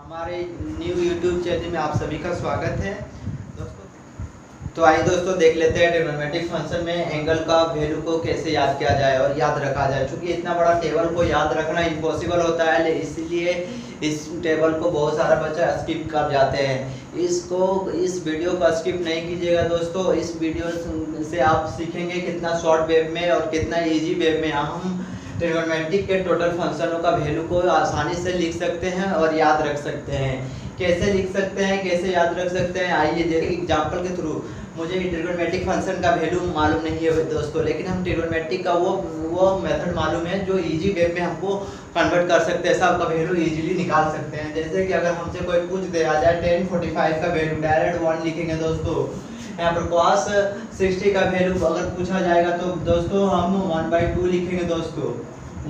हमारे new YouTube channel में आप सभी का स्वागत है दोस्तों। तो आइए दोस्तों देख लेते हैं ट्रिग्नोमेट्रिक फंक्शन में एंगल का वैल्यू को कैसे याद किया जाए और याद रखा जाए। क्योंकि इतना बड़ा टेबल को याद रखना इम्पॉसिबल होता है, इसलिए इस टेबल को बहुत सारा बच्चा स्किप कर जाते हैं। इस वीडियो को स्किप नहीं कीजिएगा दोस्तों। इस वीडियो से आप सीखेंगे कितना शॉर्ट वेव में और कितना ईजी वेव में हम ट्रिग्नोमेट्रिक के टोटल फंक्शनों का वैल्यू को आसानी से लिख सकते हैं और याद रख सकते हैं। कैसे लिख सकते हैं, कैसे याद रख सकते हैं, आइए देखिए एग्जांपल के थ्रू। मुझे ट्रिग्नोमेट्रिक फंक्शन का वैल्यू मालूम नहीं है दोस्तों, लेकिन हम ट्रिग्नोमेट्रिक का वो मेथड मालूम है जो इजी वेव में हमको कन्वर्ट कर सकते हैं, सबका वैल्यू इजीली निकाल सकते हैं। जैसे कि अगर हमसे कोई पूछ दे आ जाए 1045 का वैल्यू, डायरेक्ट 1 लिखेंगे दोस्तों। यहाँ पर cos 60 का वैल्यू अगर पूछा जाएगा तो दोस्तों हम 1/2 लिखेंगे दोस्तों,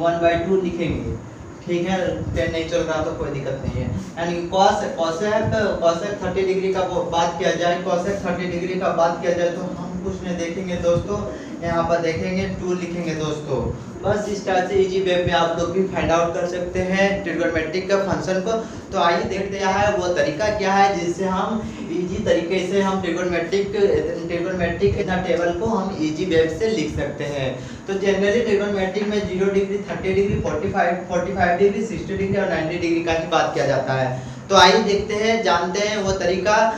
1/2 लिखेंगे। ठीक है, 10 नहीं चल रहा तो कोई दिक्कत नहीं है। यानी cosec 30 डिग्री का बात किया जाए, cosec 30 डिग्री का बात किया जाए तो हम कुछ नहीं देखेंगे दोस्तों, यहाँ पर देखेंगे 2 लिखेंगे दोस्तों। बस इस तरह से इजी वेव में आप लोग भी फाइंड आउट कर सकते हैं ट्रिग्नोमेट्रिक का फंक्शन को। तो आइए देखते हैं वो तरीका क्या है जिससे हम इजी तरीके से हम ट्रिग्नोमेट्रिक टेबल को हम इजी वेव से लिख सकते हैं। तो जनरली ट्रिग्नोमेट्रिक में 0 डिग्री, 30 डिग्री, 45 डिग्री, 60 डिग्री और 90 डिग्री का ही बात किया जाता है। तो आइए देखते हैं, जानते हैं वो तरीका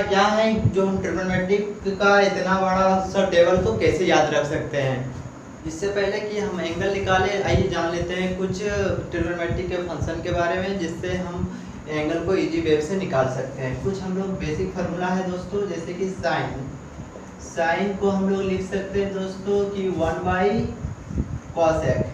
क्या है जो हम ट्रिग्नोमेट्रिक का इतना बड़ा सा टेबल को कैसे याद रख सकते हैं। इससे पहले कि हम एंगल निकालें, आइए जान लेते हैं कुछ ट्रिग्नोमेट्रिक के फंक्शन के बारे में जिससे हम एंगल को इजी वेव से निकाल सकते हैं। कुछ हम लोग बेसिक फार्मूला है दोस्तों, जैसे कि साइन को हम लोग लिख सकते हैं दोस्तों कि 1/cosec।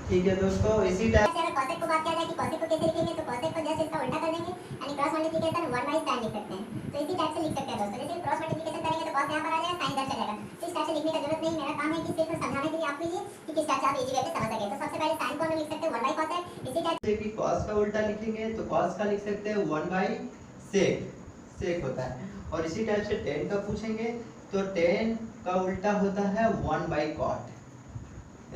ठीक है दोस्तों, इसी टाइप अगर cosec को बात किया जाए कि cosec को कैसे लिखेंगे तो cosec को जस्ट इसका उल्टा कर देंगे यानी क्रॉस मल्टीप्लिकेशन 1/sin लिख सकते हैं। तो इसी टाइप से लिख सकते हैं दोस्तों। जैसे क्रॉस मल्टीप्लिकेशन करेंगे तो cos यहां पर आ जाएगा, sin इधर चलेगा। तो इस टाइप से लिखने का जरूरत नहीं, मेरा काम है कि सिर्फ समझाने के लिए आपके लिए कि किस टाइप से आप इजी वे में समझ सकें। तो सबसे पहले sin को हम लिख सकते हैं 1/cosec। इसी टाइप से कि cos का उल्टा लिखेंगे तो cos का लिख सकते हैं 1/sec होता है। और इसी टाइप से tan का पूछेंगे तो tan का उल्टा होता है 1/cot।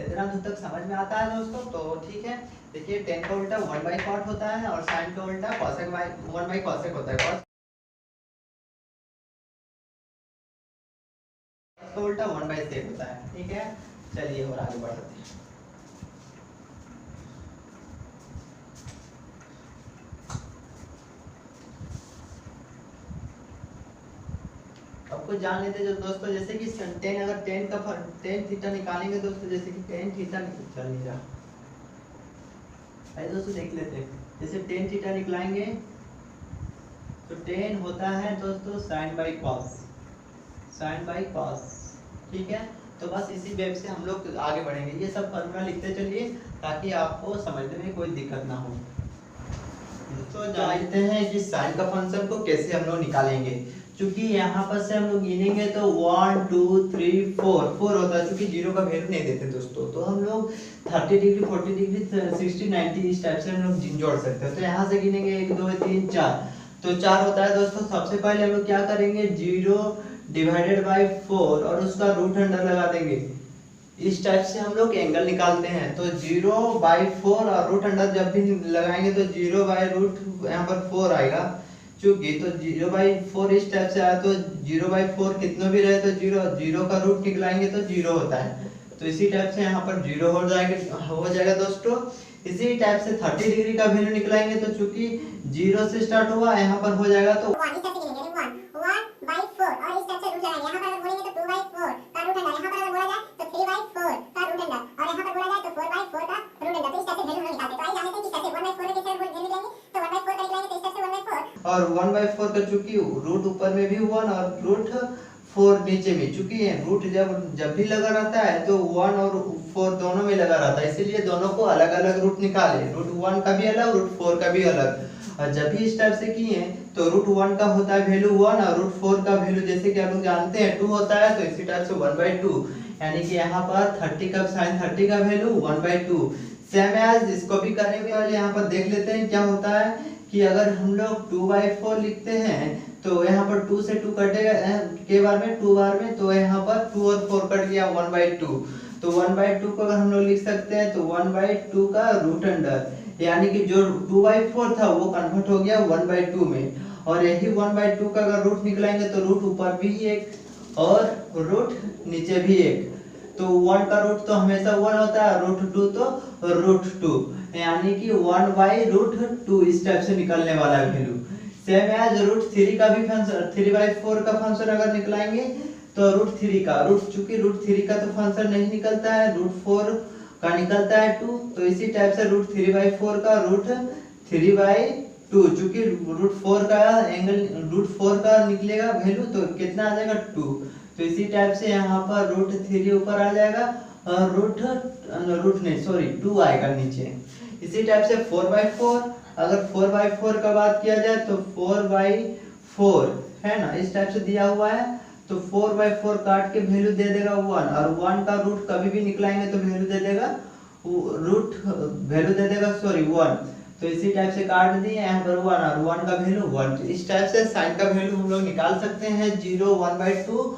इतना तक समझ में आता है दोस्तों, तो ठीक है। देखिए tan का उल्टा 1/cot होता है और sin का उल्टा 1/cosec होता है। cos का उल्टा 1/sec होता है। ठीक है, चलिए और आगे बढ़ते हैं। आपको जान लेते हैं दोस्तों, जैसे कि अगर tan थीटा निकालेंगे दोस्तों, जैसे कि tan थीटा चल नहीं रहा है दोस्तों, देख लेते हैं। जैसे tan थीटा निकालेंगे तो tan होता है दोस्तों sin/cos। ठीक है, तो बस इसी वेव से हम लोग आगे बढ़ेंगे। ये सब फॉर्मूला लिखते चलिए ताकि आपको समझने में कोई दिक्कत ना हो। तो जानते हैं कि साइन का फंक्शन को कैसे हम लोग निकालेंगे। क्योंकि यहाँ पर से हम लोग गिनेंगे तो 1 2 3 4 होता है। क्योंकि 0 का वैल्यू नहीं देते दोस्तों, तो हम लोग 30 डिग्री, 40 डिग्री, 60, 90 इस टाइप से हम लोग जोड़ सकते हैं। तो यहाँ से गिनेंगे 1 2 3 4, तो 4 होता है दोस्तों। सबसे पहले हम लोग क्या करेंगे, 0/4 और उसका रूट अंडर लगा देंगे। इस टाइप से हम लोग एंगल निकालते हैं। तो 0/4 और रूट अंडर जब भी लगाएंगे तो 0/रूट यहाँ पर 4 आएगा। चूंकि तो 0/4 इस टाइप से आया तो 0/4 कितना भी रहे तो 0 का रूट निकलाएंगे तो 0 होता है। तो इसी टाइप से यहाँ पर 0 हो जाएगा दोस्तों। इसी टाइप से 30 डिग्री का वैल्यू निकलाएंगे तो चूंकि 0 से स्टार्ट हुआ यहाँ पर हो जाएगा तो 1/4 और इस टाइप से रूट लगाएंगे। यहाँ पर अगर बोलेंगे तो 2/4 का रूट अंडर, यहाँ पर अगर बोला जाए तो 3/4 का रूट अंडर और यहाँ पर बोला जाए तो 4/4 का रूट अंडर। तो इस टाइप से वैल्यू हम निकालते हैं। तो आइए जानते हैं कि कैसे 1/4 के कैसे वैल्यू निकलेंगे। तो 1/4 का निकलेंगे तो इस टाइप से 1/4 और 1/4 का चूंकि रूट ऊपर में भी 1 और रूट 4 नीचे में, चूंकि रूट जब भी लगा रहता है तो 1 और 4 दोनों में लगा रहता है, इसीलिए दोनों को अलग अलग रूट निकाले। रूट 1 का भी अलग, रूट 4 का भी अलग। और जब भी इस टाइप से किए तो रूट 1 का होता है वैल्यू 1 और रूट 4 का वैल्यू जैसे कि आप लोग जानते हैं 2 होता है। तो इसी टाइप से 1/2 यानी कि यहाँ पर 30 का sin 30 का वैल्यू 1/2। सेम एज इसको भी करेंगे और यहाँ पर देख लेते हैं क्या होता है कि अगर हम लोग 2/4 लिखते हैं तो यहाँ पर 2 से 2 कटेगा के बार में 2 बार में, तो यहाँ पर 2 और 4 कट गया 1/2। तो 1/2 को अगर हम लोग लिख सकते हैं तो 1/2 का रूट अंडर, यानी कि जो 2/4 था वो कन्वर्ट हो गया 1/2 में, और यही 1/2 का अगर रूट निकलाएंगे तो रूट ऊपर भी एक और रूट नीचे भी एक, तो 1 का रूट तो हमेशा 1 होता है, रूट 2 तो रूट 2, यानी कि 1/√2 इस टाइप से निकलने वाला है वैल्यू। सेम एज रूट 3 का भी फंक्शन 3/4 का फंक्शन अगर निकलाएंगे तो रूट 3 का रूट, चूंकि रूट 3 का तो फंक्शन नहीं निकलता है, रूट 4 का निकलता है 2, तो इसी टाइप से रूट 3/4 का रूट 3/2, चूंकि रूट 4 का एंगल रूट 4 का निकलेगा वैल्यू तो कितना आ जाएगा 2, तो इसी टाइप से यहाँ पर रूट 3 ऊपर आ जाएगा और रूट नहीं सॉरी 2 आएगा नीचे। इसी टाइप से 4/4, अगर 4/4 का बात किया जाए तो 4/4 है ना, इस टाइप से दिया हुआ है, तो 4/4 काट के वैल्यू दे देगा 1, और 1 का रूट कभी भी निकलाएंगे तो वैल्यू दे देगा 1, तो इसी टाइप से काट दिए यहाँ पर 1 और 1 का वैल्यू 1, तो इस टाइप से साइन का वैल्यू हम लोग निकाल सकते हैं 0, 1/2,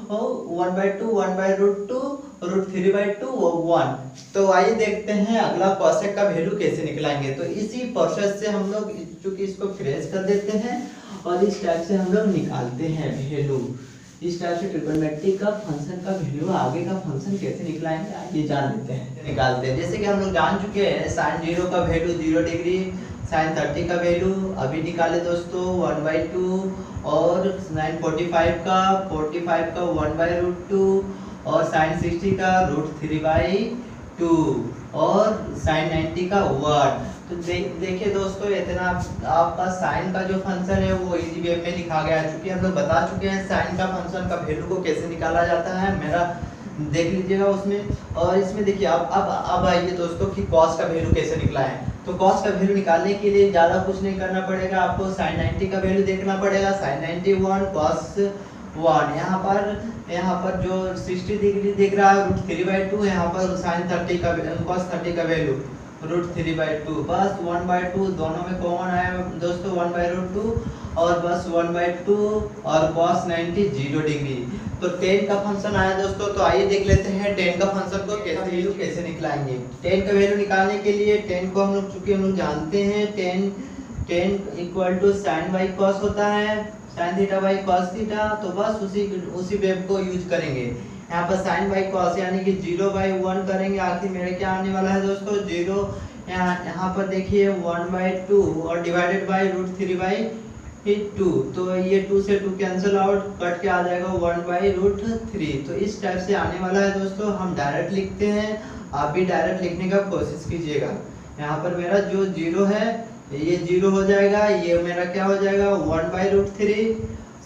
1/2, 1/√2, रूट 3/2 और 1। तो आइए देखते हैं अगला कॉसेक का वैल्यू कैसे निकलाएंगे। तो इसी प्रोसेस से हम लोग चूंकि इसको फ्रेश कर देते हैं और इस टाइप से हम लोग निकालते हैं वैल्यू, इस टाइप से ट्रिग्नोमेट्री का फंक्शन का वैल्यू आगे का फंक्शन कैसे निकलाएंगे आइए जान लेते हैं, निकालते हैं। जैसे कि हम लोग जान चुके हैं साइन 0 का वैल्यू 0 डिग्री, साइन 30 का वैल्यू अभी निकाले दोस्तों 1/2, और साइन 45 का 1/√2, और साइन 60 का √3/2, और साइन 90 का 1। तो देखिए दोस्तों इतना आपका साइन का जो फंक्शन है वो इजी वे में लिखा गया है, क्योंकि हम लोग बता चुके हैं साइन का फंक्शन का वैल्यू को कैसे निकाला जाता है, मेरा देख लीजिएगा उसमें। और इसमें देखिए अब आइए दोस्तों कि कॉस का वैल्यू कैसे निकला है। तो कॉस का वैल्यू निकालने के लिए ज़्यादा कुछ नहीं करना पड़ेगा, आपको साइन 90 का वैल्यू देखना पड़ेगा, साइन 91 कॉस 1, यहाँ पर जो 60 डिग्री दिख रहा है √3/2, यहाँ पर साइन 30 का कॉस 30 का वैल्यू √3/2, बस 1/2 दोनों में कॉमन आया दोस्तों 1/√2, और बस 1/2 और कॉस 90 0 डिग्री। तो tan का फंक्शन आया दोस्तों, तो आइए देख लेते हैं tan का फंक्शन को कैसे निकलाएंगे। tan का वैल्यू निकालने के लिए tan को हम लोग चूंकि हम लोग जानते हैं tan equal to sine by cos होता है, sine theta by cos theta, तो बस उसी वेव को यूज करेंगे। यहाँ पर साइन बाई कॉस यानी कि 0/1 करेंगे, आखिर मेरे क्या आने वाला है दोस्तों 0, यहाँ पर देखिए 1/2 और डिवाइडेड बाई √3/2, तो ये 2 से 2 कैंसिल आउट, कट के आ जाएगा 1/√3। तो इस टाइप से आने वाला है दोस्तों, हम डायरेक्ट लिखते हैं, आप भी डायरेक्ट लिखने का कोशिश कीजिएगा। यहाँ पर मेरा जो 0 है ये 0 हो जाएगा, ये मेरा क्या हो जाएगा 1/√3,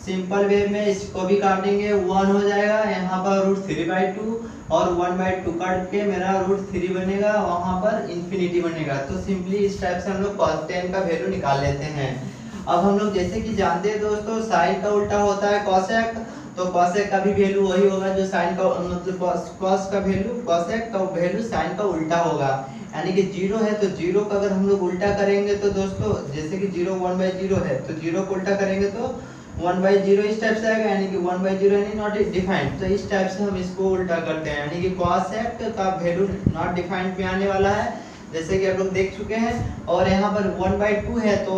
सिंपल वे में इसको भी काटेंगे 1 हो जाएगा, यहाँ पर √3/2 और 1/2 काट के मेरा √3 बनेगा, वहाँ पर इन्फिनिटी बनेगा। तो सिंपली इस टाइप से हम लोग cos tan का वैल्यू निकाल लेते हैं। अब हम लोग जैसे कि जानते हैं दोस्तों साइन का उल्टा होता है कॉसेक, तो कॉसेक का भी वैल्यू वही होगा जो साइन का मतलब कॉस का वैल्यू कॉसेक का वैल्यू साइन का उल्टा होगा, यानी कि 0 है तो 0 का अगर हम लोग उल्टा करेंगे तो दोस्तों जैसे कि 0 1/0 है तो 0 को उल्टा करेंगे तो 1/0 इस टाइप से आएगा, यानी कि 1/0 यानी नॉट डिफाइंड, तो इस टाइप से हम इसको उल्टा करते हैं, यानी कि cosec का वैल्यू नॉट डिफाइंड में आने वाला है, जैसे कि आप लोग देख चुके हैं। और यहाँ पर 1/2 है तो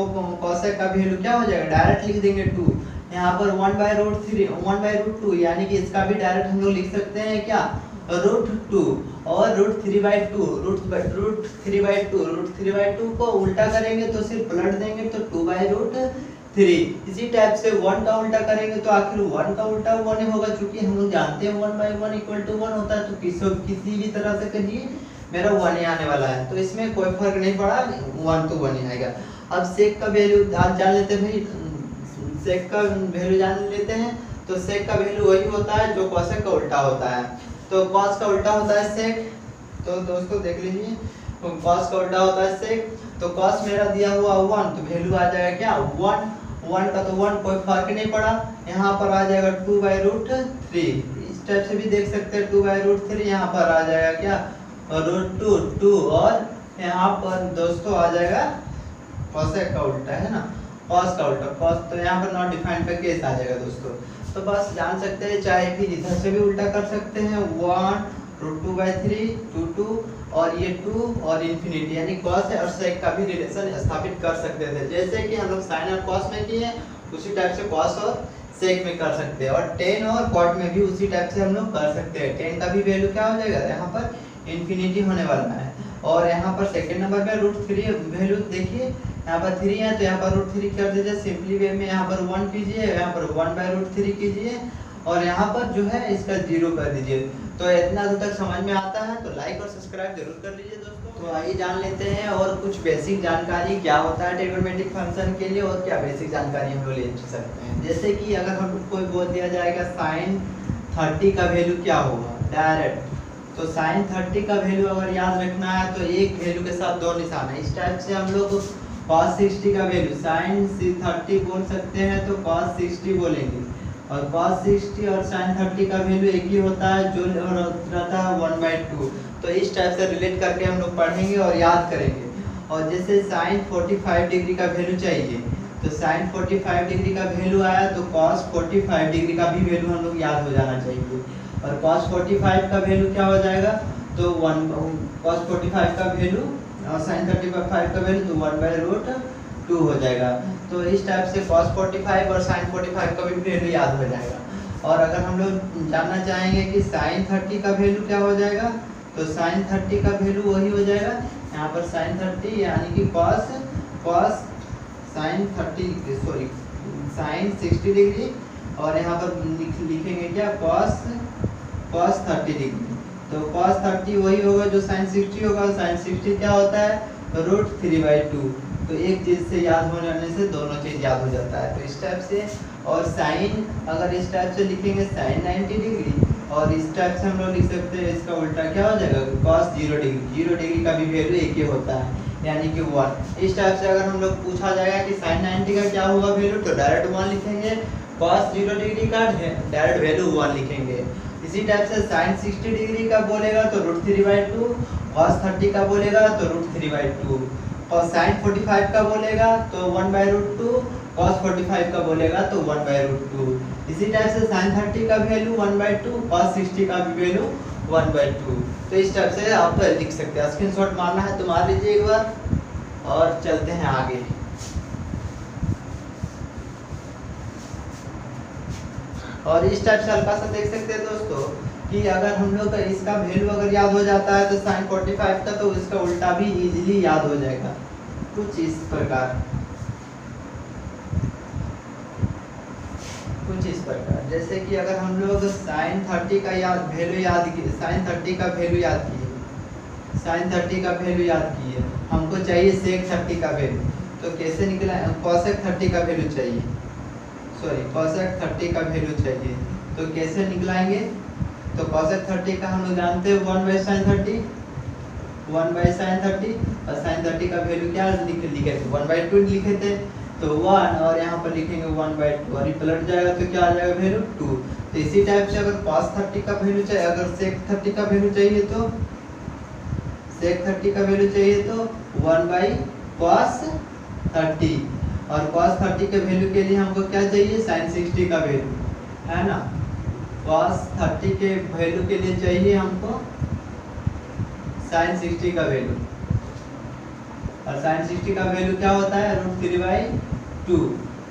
cosec का वैल्यू क्या हो जाएगा, डायरेक्ट लिख देंगे 2, यहाँ पर 1/√2 यानी कि इसका भी डायरेक्ट हम लोग लिख सकते हैं क्या √2, और √3/2 को उल्टा करेंगे तो सिर्फ पलट देंगे तो 2/√3। इसी टाइप से 1 का उल्टा करेंगे तो आखिर 1 का उल्टा 1 होगा, क्योंकि हम लोग जानते हैं 1/1 = 1 होता है, तो किसी भी तरह से करिए मेरा 1 ही आने वाला है, तो इसमें कोई फर्क नहीं पड़ा, 1 तो 1 ही आएगा। अब सेक का वैल्यू जान लेते हैं भाई, सेक का वैल्यू जान लेते हैं, तो सेक का वैल्यू वही होता है जो कॉसेक का उल्टा होता है, तो कॉस का उल्टा होता है सेक, तो दोस्तों देख लीजिए कॉस का उल्टा होता है सेक, तो कॉस मेरा दिया हुआ 1 तो वैल्यू आ जाएगा क्या 1 का, तो 1 कोई फर्क नहीं पड़ा, यहाँ पर आ जाएगा 2/√3, इस टाइप से भी देख सकते हैं 2/√3, यहाँ पर आ जाएगा क्या √2 और यहाँ पर दोस्तों आ जाएगा कॉसेक का उल्टा है ना, कॉस का उल्टा कॉस, तो यहाँ पर नॉट डिफाइंड का केस आ जाएगा दोस्तों। तो बस जान सकते हैं, चाहे फिर इधर से भी उल्टा कर सकते हैं 1 √2/3 2 और ये 2 और इन्फिनिटी, यानी कॉस है और सेक का भी रिलेशन स्थापित कर सकते थे। जैसे कि हम लोग साइन और कॉस में किए उसी टाइप से कॉस और सेक में कर सकते हैं, और टेन और कॉट में भी उसी टाइप से हम लोग कर सकते हैं। टेन का भी वैल्यू क्या हो जाएगा, यहाँ पर इन्फिनिटी होने वाला है। और यहाँ पर सेकंड नंबर पे √3 वैल्यू देखिए, यहाँ पर 3 है तो यहाँ पर √3 कर दीजिए सिंपली वे में, यहाँ पर 1 कीजिए, यहाँ पर 1/√3 कीजिए और यहाँ पर जो है इसका 0 कर दीजिए। तो इतना दूर तक समझ में आता है तो लाइक और सब्सक्राइब जरूर कर लीजिए दोस्तों। तो आइए जान लेते हैं और कुछ बेसिक जानकारी क्या होता है ट्रिग्नोमेट्रिक फंक्शन के लिए और क्या बेसिक जानकारी हम लोग ले सकते हैं। जैसे कि अगर हम कोई बोल दिया जाएगा sin 30 का वैल्यू क्या होगा डायरेक्ट, तो sin 30 का वैल्यू अगर याद रखना है तो एक वैल्यू के साथ दो निशान है। इस टाइप से हम लोग cos 60 का वैल्यू sin 30 बोल सकते हैं तो cos 60 बोलेंगे, और cos 60 और sin 30 का वैल्यू एक ही होता है जो रहता है 1/2। तो इस टाइप से रिलेट करके हम लोग पढ़ेंगे और याद करेंगे। और जैसे sin 45 डिग्री का वैल्यू चाहिए तो sin 45 डिग्री का वैल्यू आया तो cos 45 डिग्री का भी वैल्यू हम लोग याद हो जाना चाहिए। और cos 45 का वैल्यू क्या हो जाएगा, तो cos 45 का वैल्यू और sin 35 का वैल्यू तो 1/√2 हो जाएगा। तो इस टाइप से cos 45 और sin 45 का भी वैल्यू याद हो जाएगा। और अगर हम लोग जानना चाहेंगे कि sin 30 का वैल्यू क्या हो जाएगा, तो sin 30 का वैल्यू वही हो जाएगा, यहाँ पर sin 30 यानी कि cos sin 60 डिग्री और यहाँ पर लिखेंगे क्या cos 30 डिग्री। तो cos 30 वही होगा जो sin 60 होगा। sin 60 क्या होता है, √3/2। तो एक चीज़ से याद होने से दोनों चीज़ याद हो जाता है। तो इस टाइप से, और साइन अगर इस टाइप से लिखेंगे sin 90 डिग्री, और इस टाइप से हम लोग लिख सकते हैं इसका उल्टा क्या हो जाएगा cos 0 डिग्री। 0 डिग्री का भी वैल्यू एक ही होता है यानी कि 1। इस टाइप से अगर हम लोग पूछा जाएगा कि sin 90 का क्या होगा वैल्यू, तो डायरेक्ट 1 लिखेंगे, cos 0 डिग्री का डायरेक्ट वैल्यू 1 लिखेंगे। इसी टाइप से sin 60 डिग्री का बोलेगा तो √3/2, cos 30 का बोलेगा तो √3/2, और sin 45 का बोलेगा तो 1/√2, cos 45 का बोलेगा तो 1/√2। इसी टाइप से sin 30 का वैल्यू 1/2, cos 60 का भी वैल्यू 1/2। तो इस टाइप से आप लिख सकते हैं। स्क्रीनशॉट मारना है तो मार लीजिए एक बार और चलते हैं आगे। और इस टाइप से हल्का सा देख सकते हैं दोस्तों कि अगर हम लोग का इसका वैल्यू अगर याद हो जाता है तो sin 45 का तो इसका उल्टा भी इजीली याद हो जाएगा कुछ इस प्रकार। जैसे कि अगर हम लोग sin 30 का वैल्यू याद किए, sin 30 का वैल्यू याद किए, sin 30 का वैल्यू याद किए, हमको चाहिए sec 30 का वैल्यू, तो कैसे निकला, cosec 30 का वैल्यू चाहिए, cosec 30 का वैल्यू चाहिए, तो कैसे निकलाएंगे, तो cosec 30 का हम लोग जानते हैं 1/sin 30, 1/sin 30, और sin 30 का वैल्यू क्या लिखे थे 1/2 लिखे थे, तो 1 और यहाँ पर लिखेंगे 1/2 और ये पलट जाएगा तो क्या आ जाएगा वैल्यू 2। तो इसी टाइप से अगर cos 30 का वैल्यू चाहिए, अगर sec 30 का वैल्यू चाहिए तो sec 30 का वैल्यू चाहिए तो 1/cos 30, और cos 30 के वैल्यू के लिए हमको क्या चाहिए sin 60 का वैल्यू, है ना। cos 30 के वैल्यू के लिए चाहिए हमको sin 60 का वैल्यू, और sin 60 का वैल्यू क्या होता है √3/2।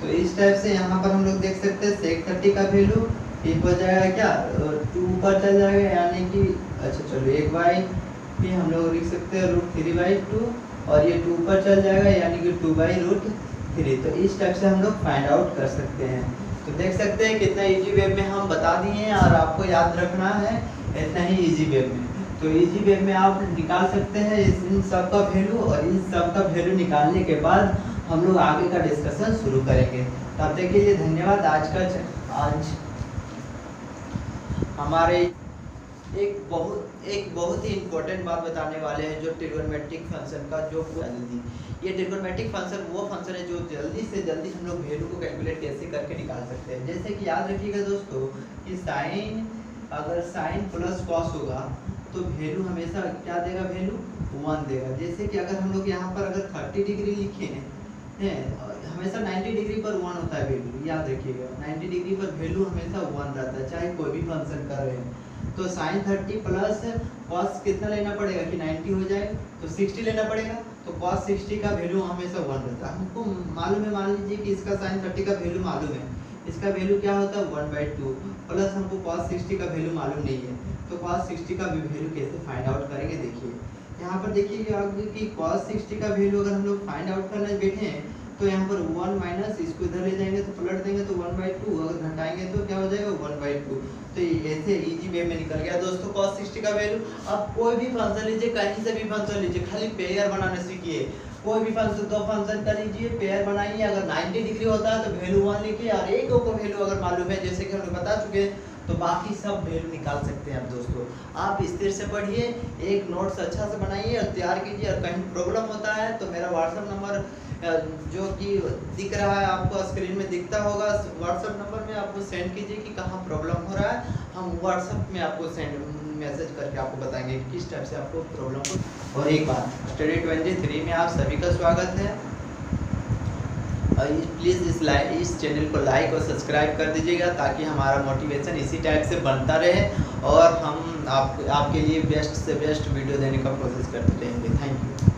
तो इस टाइप से यहाँ पर हम लोग देख सकते हैं sec 30 का वैल्यू एक हो जाएगा क्या 2 ऊपर चल जाएगा, यानी कि अच्छा चलो 1/, हम लोग लिख सकते हैं √3/2 और ये 2 ऊपर चल जाएगा यानी कि 2/√3। तो इस टाइप से हम लोग फाइंड आउट कर सकते हैं। तो देख सकते हैं कितना इजी वे में हम बता दिए हैं और आपको याद रखना है इतना ही इजी वे में। तो इजी वे में आप निकाल सकते हैं इन सब का वैल्यू, और इन सब का वैल्यू निकालने के बाद हम लोग आगे का डिस्कशन शुरू करेंगे। तब तक के लिए धन्यवाद। आज हमारे एक बहुत ही इम्पोर्टेंट बात बताने वाले हैं जो ट्रिग्नोमेट्रिक फंक्शन का, जो जल्दी ये ट्रिग्नोमेट्रिक फंक्शन वो फंक्शन है जो जल्दी से जल्दी हम लोग वैल्यू को कैलकुलेट कैसे करके निकाल सकते हैं। जैसे कि याद रखिएगा दोस्तों कि अगर साइन प्लस कॉस होगा तो वैल्यू हमेशा क्या देगा, वैल्यू 1 देगा। जैसे कि अगर हम लोग यहाँ पर अगर 30 डिग्री लिखे हैं, हमेशा 90 डिग्री पर 1 होता है वैल्यू, याद रखिएगा 90 डिग्री पर वैल्यू हमेशा 1 रहता है, चाहे कोई भी फंक्शन कर रहे हैं। तो sin 30 प्लस cos कितना लेना पड़ेगा कि 90 हो जाए, तो 60 लेना पड़ेगा। तो cos 60 का वैल्यू हमेशा 1 रहता है। हमको मालूम है, मान लीजिए कि इसका sin 30 का वैल्यू मालूम है, इसका वैल्यू क्या होता है 1/2 प्लस हमको cos 60 का वैल्यू मालूम नहीं है, तो cos 60 का वैल्यू कैसे फाइंड आउट करेंगे। देखिए यहाँ पर देखिए कि cos 60 का वैल्यू अगर हम लोग फाइंड आउट करने बैठे हैं तो यहाँ पर 1 माइनस इसको इधर ले जाएंगे तो पलट देंगे तो 1/2, अगर घटाएंगे तो क्या हो जाएगा 1/2। तो ऐसे इजी वे में निकल गया दोस्तों cos 60 का वैल्यू। अब कोई भी फंक्शन लीजिए, कहीं से भी फंक्शन लीजिए, खाली पेयर बनाना सीखिए। कोई भी फंक्शन, दो फंक्शन का लीजिए, पेयर बनाइए, अगर 90 डिग्री होता है तो वैल्यू 1 लिखिए, और एक को वैल्यू अगर मालूम है जैसे कि हम लोग बता चुके हैं तो बाकी सब वैल्यू निकाल सकते हैं। आप दोस्तों आप स्थिर से पढ़िए, एक नोट्स अच्छा से बनाइए और तैयार कीजिए। और कहीं प्रॉब्लम होता है तो मेरा व्हाट्सएप नंबर जो कि दिख रहा है आपको स्क्रीन में दिखता होगा, व्हाट्सएप नंबर में आपको सेंड कीजिए कि कहाँ प्रॉब्लम हो रहा है। हम व्हाट्सएप में आपको सेंड मैसेज करके आपको बताएंगे कि किस टाइप से आपको प्रॉब्लम हो। और एक बात, स्टडी 23 में आप सभी का स्वागत है। प्लीज़ इस चैनल को लाइक और सब्सक्राइब कर दीजिएगा ताकि हमारा मोटिवेशन इसी टाइप से बनता रहे और हम आपके लिए बेस्ट से बेस्ट वीडियो देने का कोशिश करते रहेंगे। Thank you.